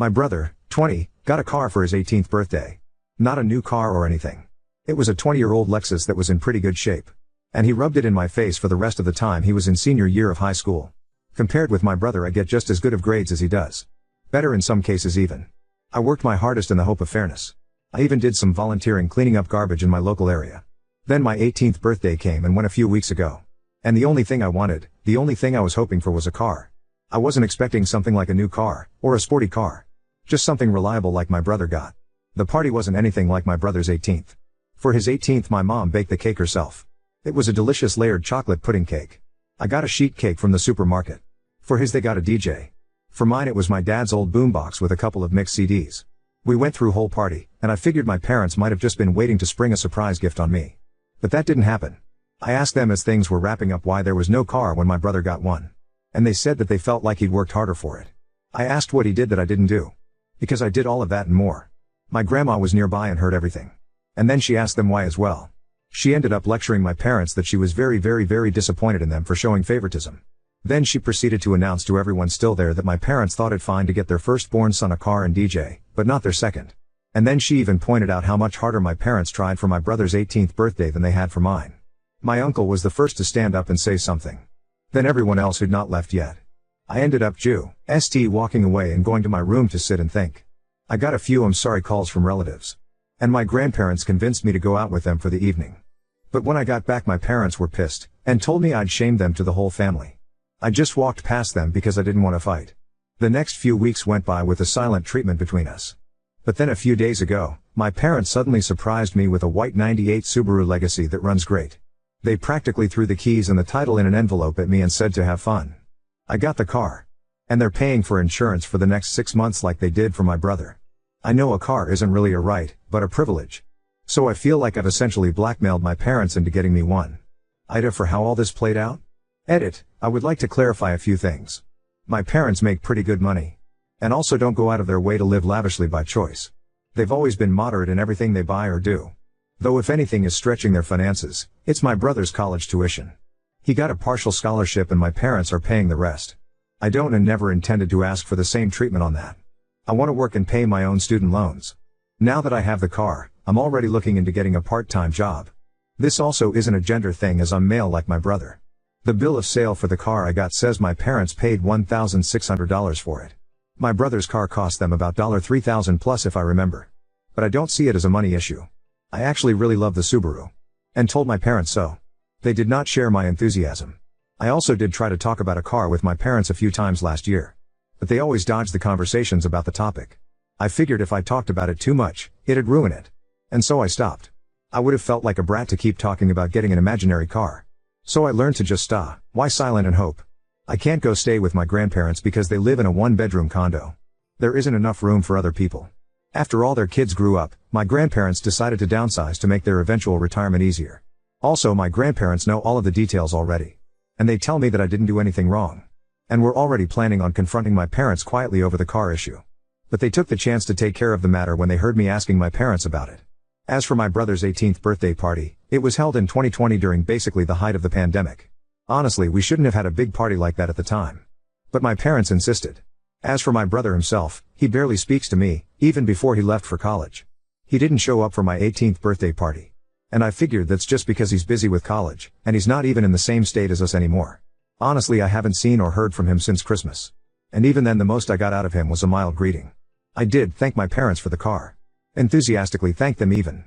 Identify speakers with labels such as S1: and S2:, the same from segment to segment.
S1: My brother, 20, got a car for his 18th birthday. Not a new car or anything. It was a 20-year-old Lexus that was in pretty good shape. And he rubbed it in my face for the rest of the time he was in senior year of high school. Compared with my brother, I get just as good of grades as he does. Better in some cases even. I worked my hardest in the hope of fairness. I even did some volunteering cleaning up garbage in my local area. Then my 18th birthday came and went a few weeks ago. And the only thing I wanted, the only thing I was hoping for was a car. I wasn't expecting something like a new car, or a sporty car. Just something reliable like my brother got. The party wasn't anything like my brother's 18th. For his 18th, my mom baked the cake herself. It was a delicious layered chocolate pudding cake. I got a sheet cake from the supermarket. For his, they got a DJ. For mine, it was my dad's old boombox with a couple of mixed CDs. We went through whole party, and I figured my parents might have just been waiting to spring a surprise gift on me. But that didn't happen. I asked them as things were wrapping up why there was no car when my brother got one. And they said that they felt like he'd worked harder for it. I asked what he did that I didn't do. Because I did all of that and more. My grandma was nearby and heard everything. And then she asked them why as well. She ended up lecturing my parents that she was very disappointed in them for showing favoritism. Then she proceeded to announce to everyone still there that my parents thought it fine to get their firstborn son a car and DJ, but not their second. And then she even pointed out how much harder my parents tried for my brother's 18th birthday than they had for mine. My uncle was the first to stand up and say something. Then everyone else who'd not left yet. I ended up walking away and going to my room to sit and think. I got a few I'm sorry calls from relatives. And my grandparents convinced me to go out with them for the evening. But when I got back, my parents were pissed, and told me I'd shamed them to the whole family. I just walked past them because I didn't want to fight. The next few weeks went by with a silent treatment between us. But then a few days ago, my parents suddenly surprised me with a white 98 Subaru Legacy that runs great. They practically threw the keys and the title in an envelope at me and said to have fun. I got the car. And they're paying for insurance for the next 6 months like they did for my brother. I know a car isn't really a right, but a privilege. So I feel like I've essentially blackmailed my parents into getting me one. Ida for how all this played out? Edit, I would like to clarify a few things. My parents make pretty good money. And also don't go out of their way to live lavishly by choice. They've always been moderate in everything they buy or do. Though if anything is stretching their finances, it's my brother's college tuition. He got a partial scholarship and my parents are paying the rest. I don't and never intended to ask for the same treatment on that. I want to work and pay my own student loans. Now that I have the car, I'm already looking into getting a part-time job. This also isn't a gender thing as I'm male like my brother. The bill of sale for the car I got says my parents paid $1,600 for it. My brother's car cost them about $3,000 plus if I remember. But I don't see it as a money issue. I actually really love the Subaru. And told my parents so. They did not share my enthusiasm. I also did try to talk about a car with my parents a few times last year. But they always dodged the conversations about the topic. I figured if I talked about it too much, it'd ruin it. And so I stopped. I would have felt like a brat to keep talking about getting an imaginary car. So I learned to just why silent and hope. I can't go stay with my grandparents because they live in a one-bedroom condo. There isn't enough room for other people. After all their kids grew up, my grandparents decided to downsize to make their eventual retirement easier. Also, my grandparents know all of the details already. And they tell me that I didn't do anything wrong. And we're already planning on confronting my parents quietly over the car issue. But they took the chance to take care of the matter when they heard me asking my parents about it. As for my brother's 18th birthday party, it was held in 2020 during basically the height of the pandemic. Honestly, we shouldn't have had a big party like that at the time. But my parents insisted. As for my brother himself, he barely speaks to me, even before he left for college. He didn't show up for my 18th birthday party. And I figured that's just because he's busy with college, and he's not even in the same state as us anymore. Honestly, I haven't seen or heard from him since Christmas. And even then the most I got out of him was a mild greeting. I did thank my parents for the car. Enthusiastically thanked them even.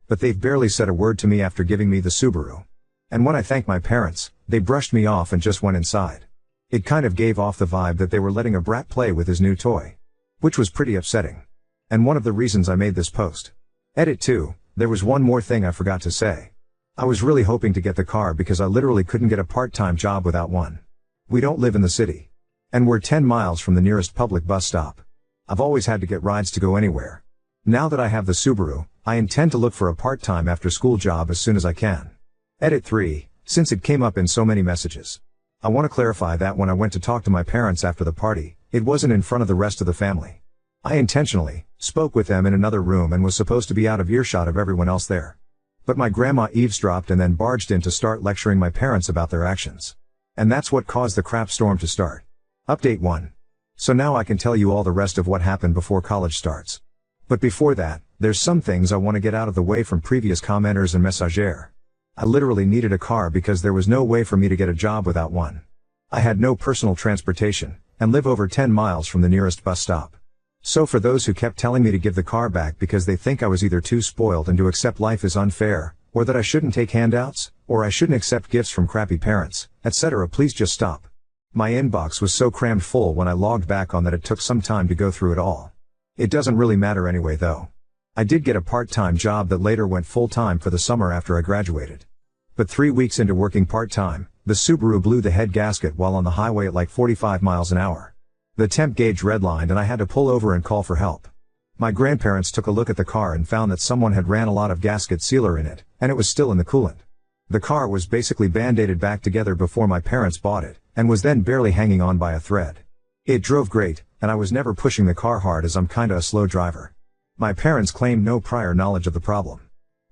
S1: But they've barely said a word to me after giving me the Subaru. And when I thanked my parents, they brushed me off and just went inside. It kind of gave off the vibe that they were letting a brat play with his new toy. Which was pretty upsetting. And one of the reasons I made this post. Edit 2, there was one more thing I forgot to say. I was really hoping to get the car because I literally couldn't get a part-time job without one. We don't live in the city. And we're 10 miles from the nearest public bus stop. I've always had to get rides to go anywhere. Now that I have the Subaru, I intend to look for a part-time after-school job as soon as I can. Edit 3, since it came up in so many messages. I want to clarify that when I went to talk to my parents after the party, it wasn't in front of the rest of the family. I intentionally spoke with them in another room and was supposed to be out of earshot of everyone else there. But my grandma eavesdropped and then barged in to start lecturing my parents about their actions. And that's what caused the crap storm to start. Update 1. So now I can tell you all the rest of what happened before college starts. But before that, there's some things I want to get out of the way from previous commenters and messagers. I literally needed a car because there was no way for me to get a job without one. I had no personal transportation, and live over 10 miles from the nearest bus stop. So for those who kept telling me to give the car back because they think I was either too spoiled and to accept life is unfair, or that I shouldn't take handouts, or I shouldn't accept gifts from crappy parents, etc., please just stop. My inbox was so crammed full when I logged back on that it took some time to go through it all. It doesn't really matter anyway though. I did get a part-time job that later went full-time for the summer after I graduated. But 3 weeks into working part-time, the Subaru blew the head gasket while on the highway at like 45 miles an hour. The temp gauge redlined and I had to pull over and call for help. My grandparents took a look at the car and found that someone had ran a lot of gasket sealer in it, and it was still in the coolant. The car was basically band-aided back together before my parents bought it, and was then barely hanging on by a thread. It drove great, and I was never pushing the car hard as I'm kinda a slow driver. My parents claimed no prior knowledge of the problem.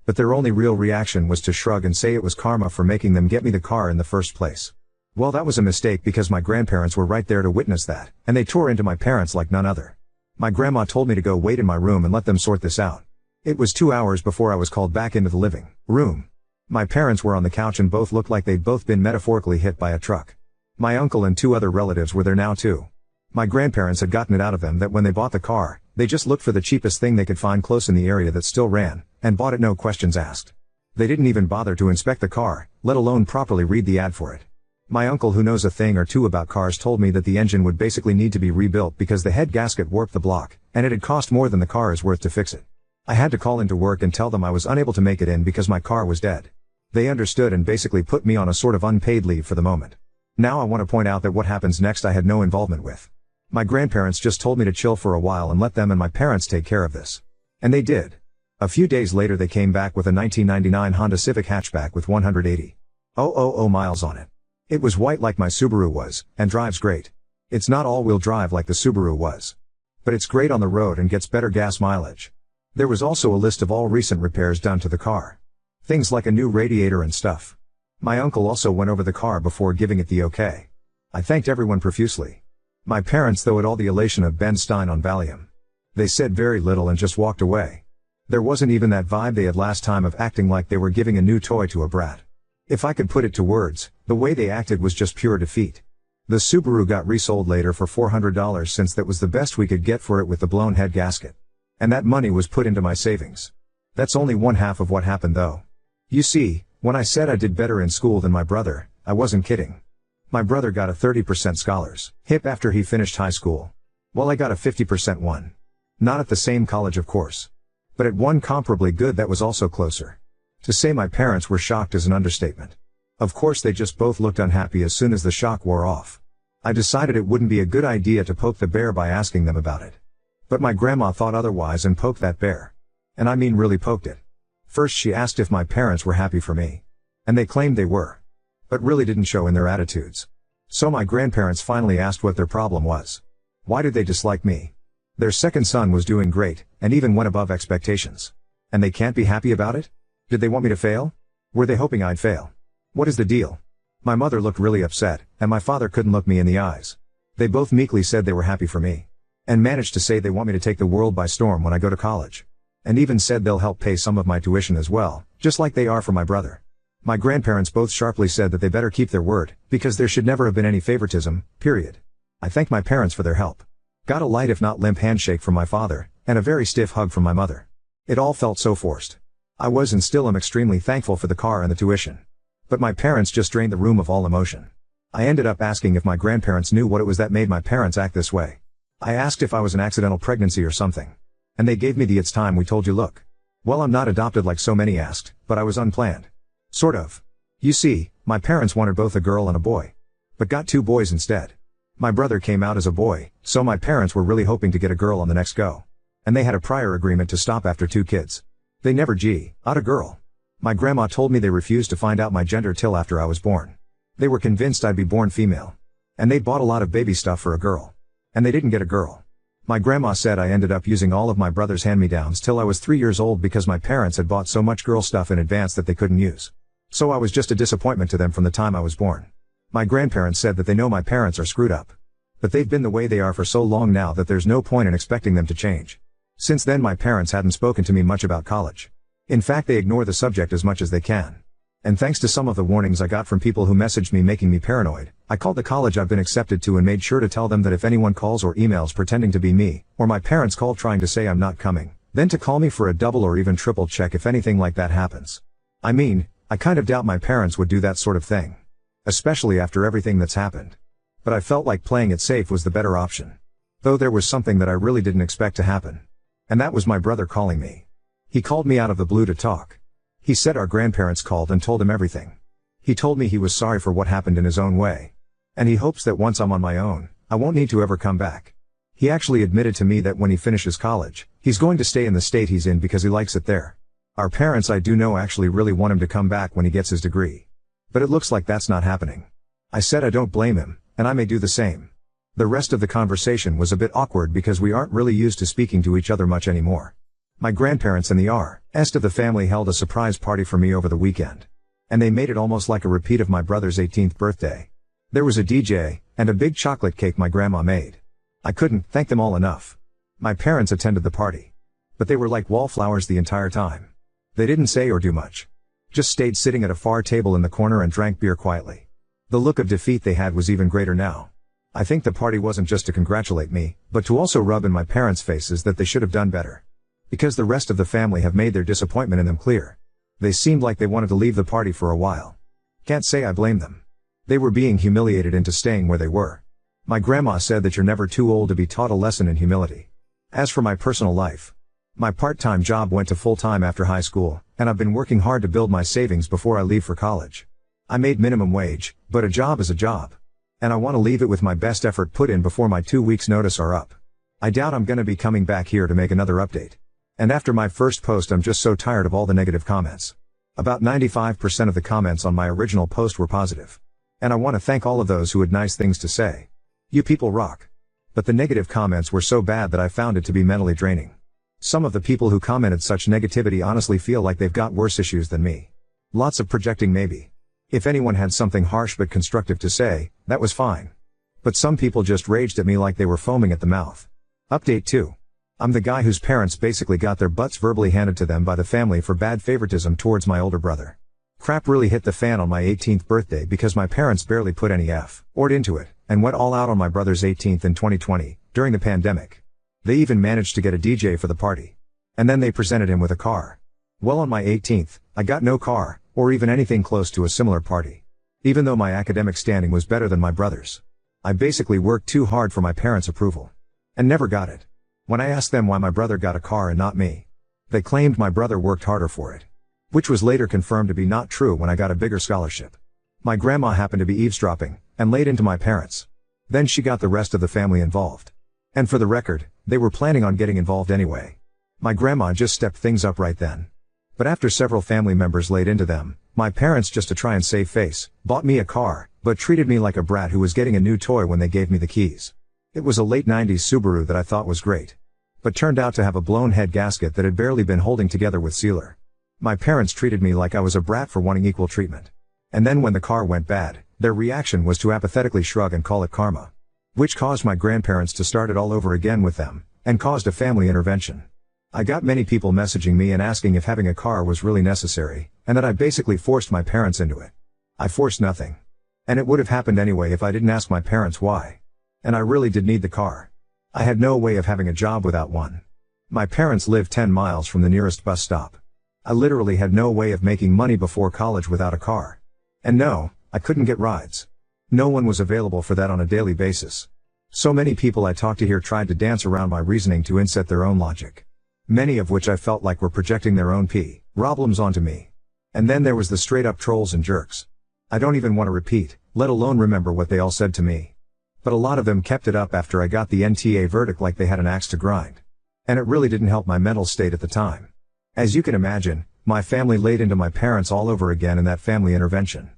S1: But their only real reaction was to shrug and say it was karma for making them get me the car in the first place. Well, that was a mistake because my grandparents were right there to witness that, and they tore into my parents like none other. My grandma told me to go wait in my room and let them sort this out. It was 2 hours before I was called back into the living room. My parents were on the couch and both looked like they'd both been metaphorically hit by a truck. My uncle and 2 other relatives were there now too. My grandparents had gotten it out of them that when they bought the car, they just looked for the cheapest thing they could find close in the area that still ran, and bought it no questions asked. They didn't even bother to inspect the car, let alone properly read the ad for it. My uncle, who knows a thing or two about cars, told me that the engine would basically need to be rebuilt because the head gasket warped the block, and it had cost more than the car is worth to fix it. I had to call into work and tell them I was unable to make it in because my car was dead. They understood and basically put me on a sort of unpaid leave for the moment. Now I want to point out that what happens next I had no involvement with. My grandparents just told me to chill for a while and let them and my parents take care of this. And they did. A few days later they came back with a 1999 Honda Civic hatchback with 180,000 miles on it. It was white like my Subaru was, and drives great. It's not all-wheel drive like the Subaru was. But it's great on the road and gets better gas mileage. There was also a list of all recent repairs done to the car. Things like a new radiator and stuff. My uncle also went over the car before giving it the okay. I thanked everyone profusely. My parents, though, had all the elation of Ben Stein on Valium. They said very little and just walked away. There wasn't even that vibe they had last time of acting like they were giving a new toy to a brat. If I could put it to words, the way they acted was just pure defeat. The Subaru got resold later for $400 since that was the best we could get for it with the blown head gasket. And that money was put into my savings. That's only one half of what happened though. You see, when I said I did better in school than my brother, I wasn't kidding. My brother got a 30% scholarship after he finished high school. Well, I got a 50% one. Not at the same college, of course. But at one comparably good that was also closer. To say my parents were shocked is an understatement. Of course they just both looked unhappy as soon as the shock wore off. I decided it wouldn't be a good idea to poke the bear by asking them about it. But my grandma thought otherwise and poked that bear. And I mean really poked it. First she asked if my parents were happy for me. And they claimed they were. But really didn't show in their attitudes. So my grandparents finally asked what their problem was. Why did they dislike me? Their second son was doing great, and even went above expectations. And they can't be happy about it? Did they want me to fail? Were they hoping I'd fail? What is the deal? My mother looked really upset, and my father couldn't look me in the eyes. They both meekly said they were happy for me. And managed to say they want me to take the world by storm when I go to college. And even said they'll help pay some of my tuition as well, just like they are for my brother. My grandparents both sharply said that they better keep their word, because there should never have been any favoritism, period. I thanked my parents for their help. Got a light if not limp handshake from my father, and a very stiff hug from my mother. It all felt so forced. I was and still am extremely thankful for the car and the tuition. But my parents just drained the room of all emotion. I ended up asking if my grandparents knew what it was that made my parents act this way. I asked if I was an accidental pregnancy or something. And they gave me the "it's time we told you" look. Well, I'm not adopted like so many asked, but I was unplanned. Sort of. You see, my parents wanted both a girl and a boy. But got 2 boys instead. My brother came out as a boy, so my parents were really hoping to get a girl on the next go. And they had a prior agreement to stop after 2 kids. They never got a girl. My grandma told me they refused to find out my gender till after I was born. They were convinced I'd be born female. And they bought a lot of baby stuff for a girl. And they didn't get a girl. My grandma said I ended up using all of my brother's hand-me-downs till I was 3 years old because my parents had bought so much girl stuff in advance that they couldn't use. So I was just a disappointment to them from the time I was born. My grandparents said that they know my parents are screwed up. But they've been the way they are for so long now that there's no point in expecting them to change. Since then my parents hadn't spoken to me much about college. In fact, they ignore the subject as much as they can. And thanks to some of the warnings I got from people who messaged me making me paranoid, I called the college I've been accepted to and made sure to tell them that if anyone calls or emails pretending to be me, or my parents call trying to say I'm not coming, then to call me for a double or even triple check if anything like that happens. I mean, I kind of doubt my parents would do that sort of thing. Especially after everything that's happened. But I felt like playing it safe was the better option. Though there was something that I really didn't expect to happen. And that was my brother calling me. He called me out of the blue to talk. He said our grandparents called and told him everything. He told me he was sorry for what happened in his own way. And he hopes that once I'm on my own, I won't need to ever come back. He actually admitted to me that when he finishes college, he's going to stay in the state he's in because he likes it there. Our parents, I do know, actually really want him to come back when he gets his degree. But it looks like that's not happening. I said I don't blame him, and I may do the same. The rest of the conversation was a bit awkward because we aren't really used to speaking to each other much anymore. My grandparents and the rest of the family held a surprise party for me over the weekend. And they made it almost like a repeat of my brother's 18th birthday. There was a DJ, and a big chocolate cake my grandma made. I couldn't thank them all enough. My parents attended the party. But they were like wallflowers the entire time. They didn't say or do much. Just stayed sitting at a far table in the corner and drank beer quietly. The look of defeat they had was even greater now. I think the party wasn't just to congratulate me, but to also rub in my parents' faces that they should have done better. Because the rest of the family have made their disappointment in them clear. They seemed like they wanted to leave the party for a while. Can't say I blame them. They were being humiliated into staying where they were. My grandma said that you're never too old to be taught a lesson in humility. As for my personal life, my part-time job went to full-time after high school, and I've been working hard to build my savings before I leave for college. I made minimum wage, but a job is a job. And I want to leave it with my best effort put in before my 2 weeks notice are up. I doubt I'm gonna be coming back here to make another update. And after my first post I'm just so tired of all the negative comments. About 95% of the comments on my original post were positive. And I want to thank all of those who had nice things to say. You people rock. But the negative comments were so bad that I found it to be mentally draining. Some of the people who commented such negativity honestly feel like they've got worse issues than me. Lots of projecting maybe. If anyone had something harsh but constructive to say, that was fine. But some people just raged at me like they were foaming at the mouth. Update 2. I'm the guy whose parents basically got their butts verbally handed to them by the family for bad favoritism towards my older brother. Crap really hit the fan on my 18th birthday because my parents barely put any effort into it, and went all out on my brother's 18th in 2020, during the pandemic. They even managed to get a DJ for the party. And then they presented him with a car. Well, on my 18th, I got no car, or even anything close to a similar party. Even though my academic standing was better than my brother's. I basically worked too hard for my parents' approval. And never got it. When I asked them why my brother got a car and not me, they claimed my brother worked harder for it. Which was later confirmed to be not true when I got a bigger scholarship. My grandma happened to be eavesdropping, and laid into my parents. Then she got the rest of the family involved. And for the record, they were planning on getting involved anyway. My grandma just stepped things up right then. But after several family members laid into them, my parents, just to try and save face, bought me a car, but treated me like a brat who was getting a new toy when they gave me the keys. It was a late 90s Subaru that I thought was great. But turned out to have a blown head gasket that had barely been holding together with sealer. My parents treated me like I was a brat for wanting equal treatment. And then when the car went bad, their reaction was to apathetically shrug and call it karma. Which caused my grandparents to start it all over again with them, and caused a family intervention. I got many people messaging me and asking if having a car was really necessary, and that I basically forced my parents into it. I forced nothing. And it would have happened anyway if I didn't ask my parents why. And I really did need the car. I had no way of having a job without one. My parents lived 10 miles from the nearest bus stop. I literally had no way of making money before college without a car. And no, I couldn't get rides. No one was available for that on a daily basis. So many people I talked to here tried to dance around my reasoning to inset their own logic. Many of which I felt like were projecting their own problems onto me. And then there was the straight up trolls and jerks. I don't even want to repeat, let alone remember what they all said to me. But a lot of them kept it up after I got the NTA verdict like they had an axe to grind. And it really didn't help my mental state at the time. As you can imagine, my family laid into my parents all over again in that family intervention.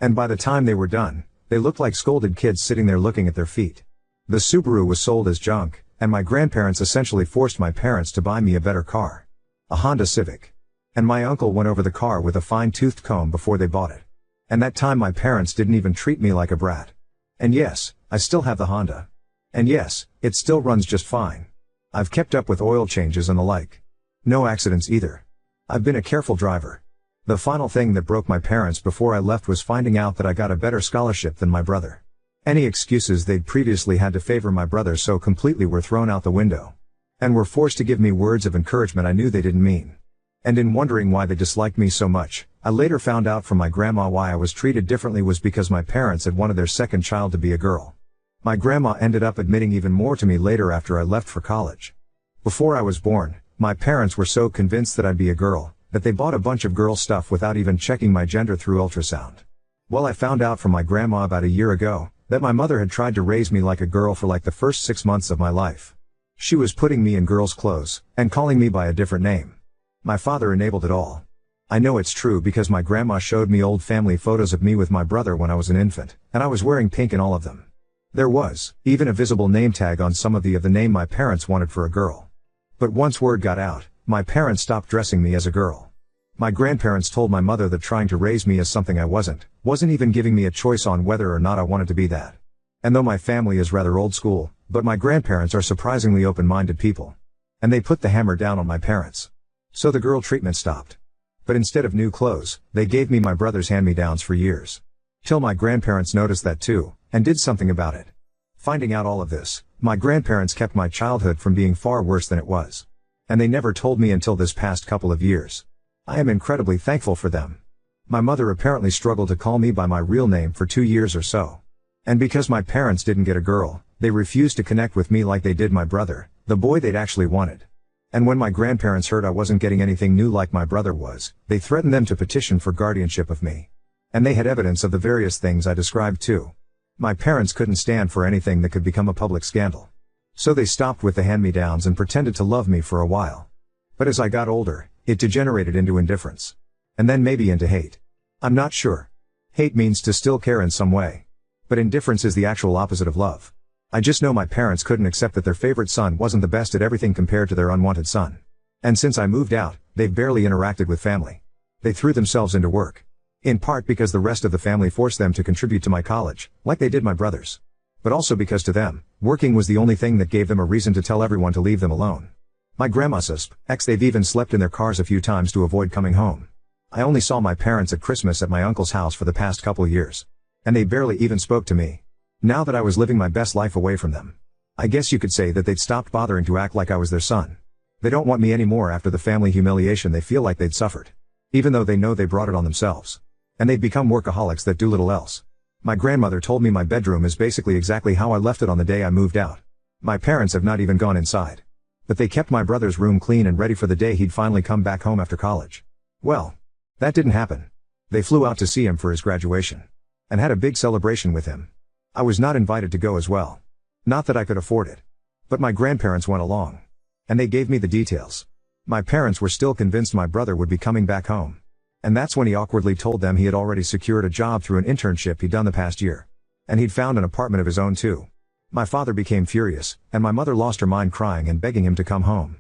S1: And by the time they were done, they looked like scolded kids sitting there looking at their feet. The Subaru was sold as junk, and my grandparents essentially forced my parents to buy me a better car. A Honda Civic. And my uncle went over the car with a fine-toothed comb before they bought it. And that time my parents didn't even treat me like a brat. And yes, I still have the Honda. And yes, it still runs just fine. I've kept up with oil changes and the like. No accidents either. I've been a careful driver. The final thing that broke my parents before I left was finding out that I got a better scholarship than my brother. Any excuses they'd previously had to favor my brother so completely were thrown out the window. And were forced to give me words of encouragement I knew they didn't mean. And in wondering why they disliked me so much, I later found out from my grandma why I was treated differently was because my parents had wanted their second child to be a girl. My grandma ended up admitting even more to me later after I left for college. Before I was born, my parents were so convinced that I'd be a girl, that they bought a bunch of girl stuff without even checking my gender through ultrasound. Well, I found out from my grandma about a year ago, that my mother had tried to raise me like a girl for like the first 6 months of my life. She was putting me in girls' clothes, and calling me by a different name. My father enabled it all. I know it's true because my grandma showed me old family photos of me with my brother when I was an infant, and I was wearing pink in all of them. There was, even a visible name tag on some of the name my parents wanted for a girl. But once word got out, my parents stopped dressing me as a girl. My grandparents told my mother that trying to raise me as something I wasn't even giving me a choice on whether or not I wanted to be that. And though my family is rather old school, but my grandparents are surprisingly open-minded people. And they put the hammer down on my parents. So the girl treatment stopped. But instead of new clothes, they gave me my brother's hand-me-downs for years. Till my grandparents noticed that too, and did something about it. Finding out all of this, my grandparents kept my childhood from being far worse than it was. And they never told me until this past couple of years. I am incredibly thankful for them. My mother apparently struggled to call me by my real name for 2 years or so. And because my parents didn't get a girl, they refused to connect with me like they did my brother, the boy they'd actually wanted. And when my grandparents heard I wasn't getting anything new like my brother was, they threatened them to petition for guardianship of me. And they had evidence of the various things I described too. My parents couldn't stand for anything that could become a public scandal. So they stopped with the hand-me-downs and pretended to love me for a while. But as I got older, it degenerated into indifference. And then maybe into hate. I'm not sure. Hate means to still care in some way. But indifference is the actual opposite of love. I just know my parents couldn't accept that their favorite son wasn't the best at everything compared to their unwanted son. And since I moved out, they've barely interacted with family. They threw themselves into work. In part because the rest of the family forced them to contribute to my college, like they did my brothers. But also because to them, working was the only thing that gave them a reason to tell everyone to leave them alone. My grandma says, they've even slept in their cars a few times to avoid coming home. I only saw my parents at Christmas at my uncle's house for the past couple years. And they barely even spoke to me. Now that I was living my best life away from them. I guess you could say that they'd stopped bothering to act like I was their son. They don't want me anymore after the family humiliation they feel like they'd suffered. Even though they know they brought it on themselves. And they've become workaholics that do little else. My grandmother told me my bedroom is basically exactly how I left it on the day I moved out. My parents have not even gone inside. But they kept my brother's room clean and ready for the day he'd finally come back home after college. Well, that didn't happen. They flew out to see him for his graduation. And had a big celebration with him. I was not invited to go as well. Not that I could afford it. But my grandparents went along. And they gave me the details. My parents were still convinced my brother would be coming back home. And that's when he awkwardly told them he had already secured a job through an internship he'd done the past year. And he'd found an apartment of his own too. My father became furious, and my mother lost her mind crying and begging him to come home.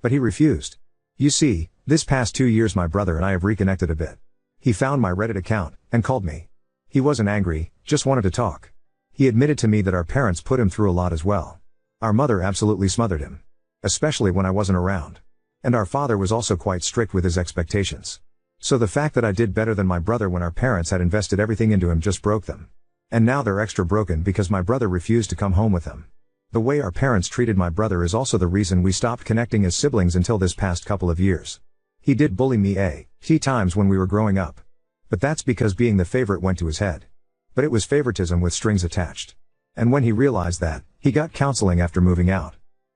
S1: But he refused. You see, this past 2 years my brother and I have reconnected a bit. He found my Reddit account, and called me. He wasn't angry, just wanted to talk. He admitted to me that our parents put him through a lot as well. Our mother absolutely smothered him. Especially when I wasn't around. And our father was also quite strict with his expectations. So the fact that I did better than my brother when our parents had invested everything into him just broke them. And now they're extra broken because my brother refused to come home with them. The way our parents treated my brother is also the reason we stopped connecting as siblings until this past couple of years. He did bully me times when we were growing up. But that's because being the favorite went to his head. But it was favoritism with strings attached. And when he realized that, he got counseling after moving out.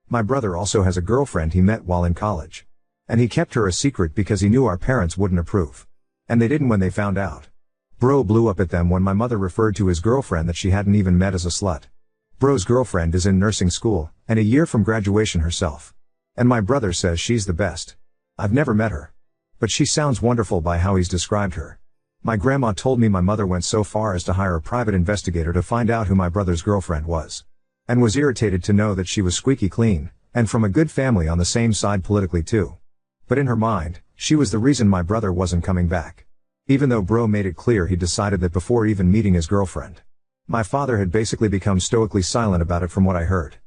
S1: My brother also has a girlfriend he met while in college. And he kept her a secret because he knew our parents wouldn't approve. And they didn't when they found out. Bro blew up at them when my mother referred to his girlfriend that she hadn't even met as a slut. Bro's girlfriend is in nursing school, and a year from graduation herself. And my brother says she's the best. I've never met her. But she sounds wonderful by how he's described her. My grandma told me my mother went so far as to hire a private investigator to find out who my brother's girlfriend was. And was irritated to know that she was squeaky clean, and from a good family on the same side politically too. But in her mind, she was the reason my brother wasn't coming back. Even though bro made it clear he decided that before even meeting his girlfriend. My father had basically become stoically silent about it from what I heard.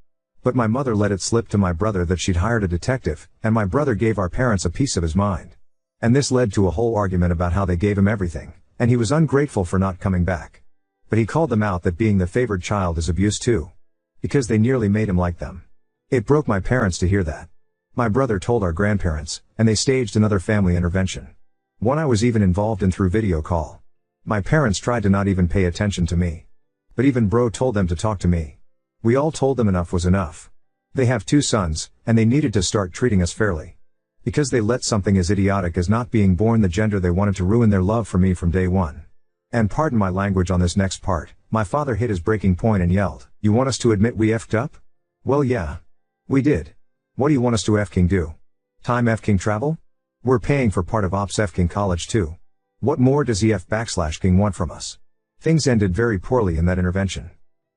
S1: But my mother let it slip to my brother that she'd hired a detective, and my brother gave our parents a piece of his mind. And this led to a whole argument about how they gave him everything, and he was ungrateful for not coming back. But he called them out that being the favored child is abuse too. Because they nearly made him like them. It broke my parents to hear that. My brother told our grandparents, and they staged another family intervention. One I was even involved in through video call. My parents tried to not even pay attention to me. But even bro told them to talk to me. We all told them enough was enough. They have 2 sons, and they needed to start treating us fairly. Because they let something as idiotic as not being born the gender they wanted to ruin their love for me from day one. And pardon my language on this next part, my father hit his breaking point and yelled, "You want us to admit we effed up?" Well yeah. We did. What do you want us to f-king do? Time f-king travel? We're paying for part of ops f-king college too. What more does ef/king want from us? Things ended very poorly in that intervention.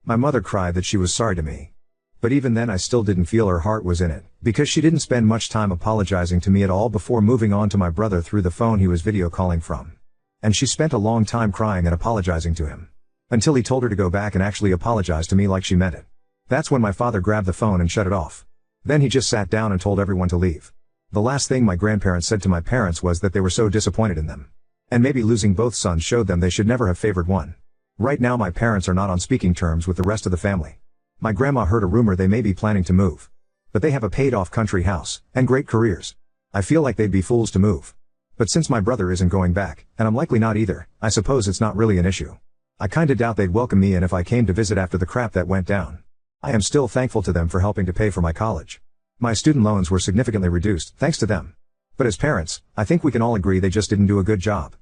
S1: My mother cried that she was sorry to me. But even then I still didn't feel her heart was in it, because she didn't spend much time apologizing to me at all before moving on to my brother through the phone he was video calling from. And she spent a long time crying and apologizing to him. Until he told her to go back and actually apologize to me like she meant it. That's when my father grabbed the phone and shut it off. Then he just sat down and told everyone to leave. The last thing my grandparents said to my parents was that they were so disappointed in them. And maybe losing both sons showed them they should never have favored one. Right now my parents are not on speaking terms with the rest of the family. My grandma heard a rumor they may be planning to move. But they have a paid-off country house, and great careers. I feel like they'd be fools to move. But since my brother isn't going back, and I'm likely not either, I suppose it's not really an issue. I kinda doubt they'd welcome me in if I came to visit after the crap that went down. I am still thankful to them for helping to pay for my college. My student loans were significantly reduced, thanks to them. But as parents, I think we can all agree they just didn't do a good job.